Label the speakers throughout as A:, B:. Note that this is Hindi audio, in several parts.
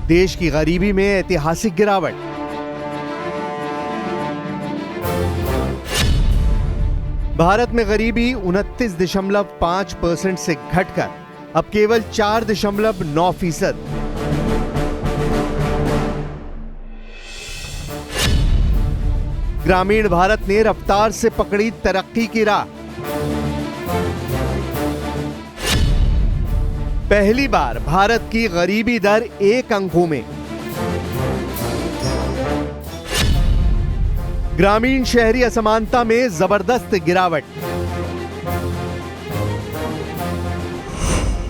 A: देश की गरीबी में ऐतिहासिक गिरावट। भारत में गरीबी 29.5% से घटकर अब केवल 4.9%। ग्रामीण भारत ने रफ्तार से पकड़ी तरक्की की राह। पहली बार भारत की गरीबी दर 1 अंकों में। ग्रामीण शहरी असमानता में जबरदस्त गिरावट।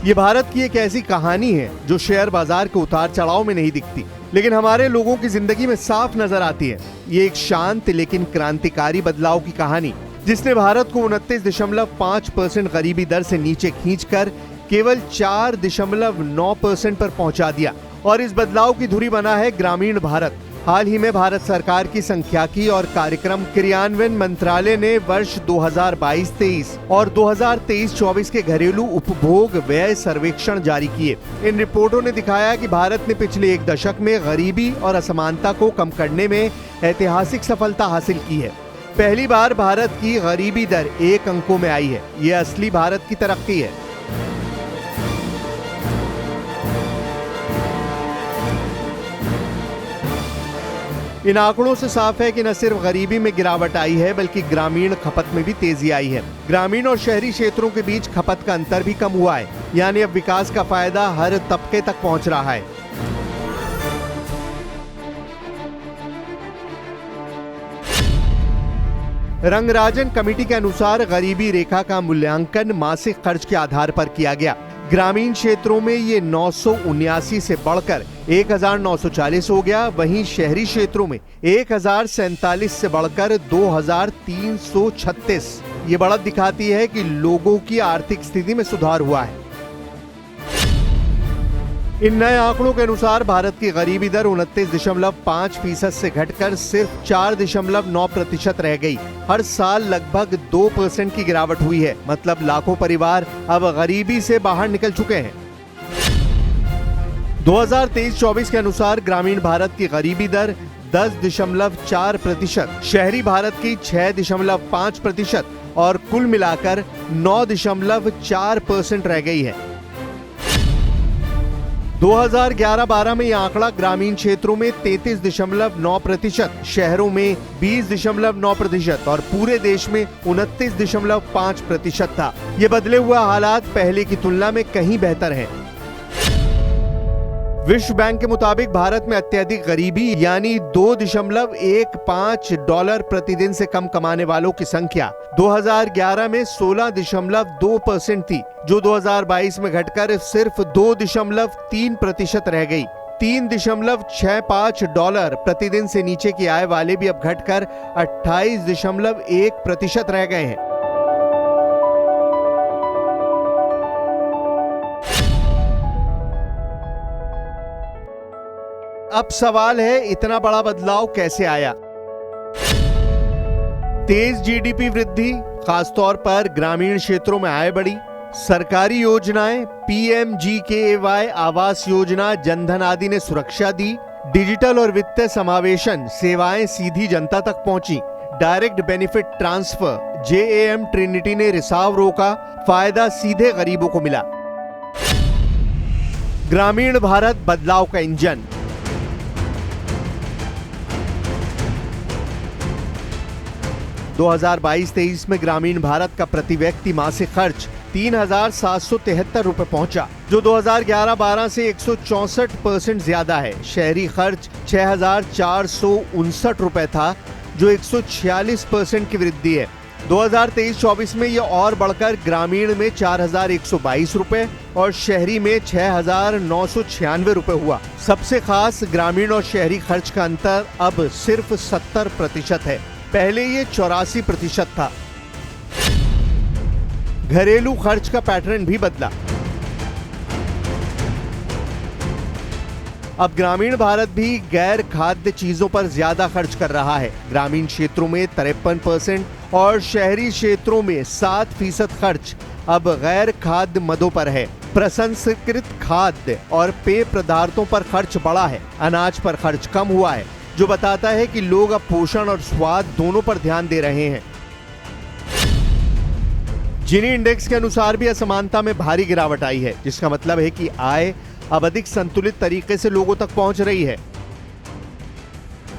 A: ये भारत की एक ऐसी कहानी है जो शेयर बाजार के उतार चढ़ाव में नहीं दिखती, लेकिन हमारे लोगों की जिंदगी में साफ नजर आती है। ये एक शांत लेकिन क्रांतिकारी बदलाव की कहानी, जिसने भारत को 29.5% गरीबी दर से नीचे खींचकर केवल 4.9% पर पहुंचा दिया। और इस बदलाव की धुरी बना है ग्रामीण भारत। हाल ही में भारत सरकार की सांख्यिकी और कार्यक्रम क्रियान्वयन मंत्रालय ने वर्ष 2022-23 और 2023-24 के घरेलू उपभोग व्यय सर्वेक्षण जारी किए। इन रिपोर्टों ने दिखाया कि भारत ने पिछले 1 दशक में गरीबी और असमानता को कम करने में ऐतिहासिक सफलता हासिल की है। पहली बार भारत की गरीबी दर 1 अंकों में आई है। ये असली भारत की तरक्की है। इन आंकड़ों से साफ है कि न सिर्फ गरीबी में गिरावट आई है, बल्कि ग्रामीण खपत में भी तेजी आई है। ग्रामीण और शहरी क्षेत्रों के बीच खपत का अंतर भी कम हुआ है, यानी अब विकास का फायदा हर तबके तक पहुंच रहा है। रंगराजन कमेटी के अनुसार गरीबी रेखा का मूल्यांकन मासिक खर्च के आधार पर किया गया। ग्रामीण क्षेत्रों में ये 979 से बढ़कर 1940 हो गया। वहीं शहरी क्षेत्रों में 1047 से बढ़कर 2336। ये बढ़त दिखाती है कि लोगों की आर्थिक स्थिति में सुधार हुआ है। इन नए आंकड़ों के अनुसार भारत की गरीबी दर 29.5% से घटकर सिर्फ 4.9% रह गई। हर साल लगभग 2% की गिरावट हुई है। मतलब लाखों परिवार अब गरीबी से बाहर निकल चुके हैं। 2023-24 के अनुसार ग्रामीण भारत की गरीबी दर 10.4%, शहरी भारत की 6.5% और कुल मिलाकर 9.4% रह गई है। 2011-12 में यह आंकड़ा ग्रामीण क्षेत्रों में 33.9%, शहरों में 20.9% और पूरे देश में 29.5% था। ये बदले हुए हालात पहले की तुलना में कहीं बेहतर हैं। विश्व बैंक के मुताबिक भारत में अत्यधिक गरीबी यानी $2.15 प्रतिदिन से कम कमाने वालों की संख्या 2011 में 16.2% थी, जो 2022 में घटकर सिर्फ 2.3% रह गई। $3.65 प्रतिदिन से नीचे की आय वाले भी अब घटकर 28.1% रह गए हैं। अब सवाल है, इतना बड़ा बदलाव कैसे आया? तेज जीडीपी वृद्धि, खासतौर पर ग्रामीण क्षेत्रों में आय बढ़ी, सरकारी योजनाएं, पीएमजीकेवाई आवास योजना, जनधन आदि ने सुरक्षा दी, डिजिटल और वित्तीय समावेशन सेवाएं सीधी जनता तक पहुंची, direct benefit transfer JAM Trinity ने रिसाव रोका, फायदा सीधे गरीबों को मिला। ग्रामीण भारत बदलाव का इंजन। 2022-23 में ग्रामीण भारत का प्रति व्यक्ति मासिक खर्च 3,773 रुपए पहुंचा, जो 2011-12 से 164% ज्यादा है। शहरी खर्च 6,459 रुपए था, जो 146% की वृद्धि है। 2023-24 में यह और बढ़कर ग्रामीण में 4,122 रुपए और शहरी में 6,996 रुपए हुआ। सबसे खास, ग्रामीण और शहरी खर्च का अंतर अब सिर्फ 70% है। पहले ये 84% था। घरेलू खर्च का पैटर्न भी बदला। अब ग्रामीण भारत भी गैर खाद्य चीजों पर ज्यादा खर्च कर रहा है। ग्रामीण क्षेत्रों में 53% और शहरी क्षेत्रों में 7% खर्च अब गैर खाद्य मदों पर है। प्रसंस्कृत खाद्य और पेय पदार्थों पर खर्च बढ़ा है, अनाज पर खर्च कम हुआ है, जो बताता है कि लोग अब पोषण और स्वाद दोनों पर ध्यान दे रहे हैं। जीनी इंडेक्स के अनुसार भी असमानता में भारी गिरावट आई है, जिसका मतलब है कि आय अब अधिक संतुलित तरीके से लोगों तक पहुंच रही है।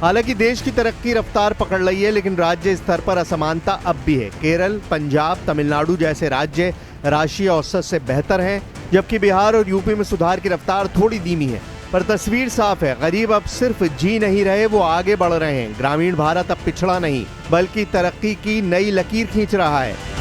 A: हालांकि देश की तरक्की रफ्तार पकड़ रही है, लेकिन राज्य स्तर पर असमानता अब भी है। केरल, पंजाब, तमिलनाडु जैसे राज्य राष्ट्रीय औसत से बेहतर हैं, जबकि बिहार और यूपी में सुधार की रफ्तार थोड़ी धीमी है। पर तस्वीर साफ है, गरीब अब सिर्फ जी नहीं रहे, वो आगे बढ़ रहे हैं। ग्रामीण भारत अब पिछड़ा नहीं, बल्कि तरक्की की नई लकीर खींच रहा है।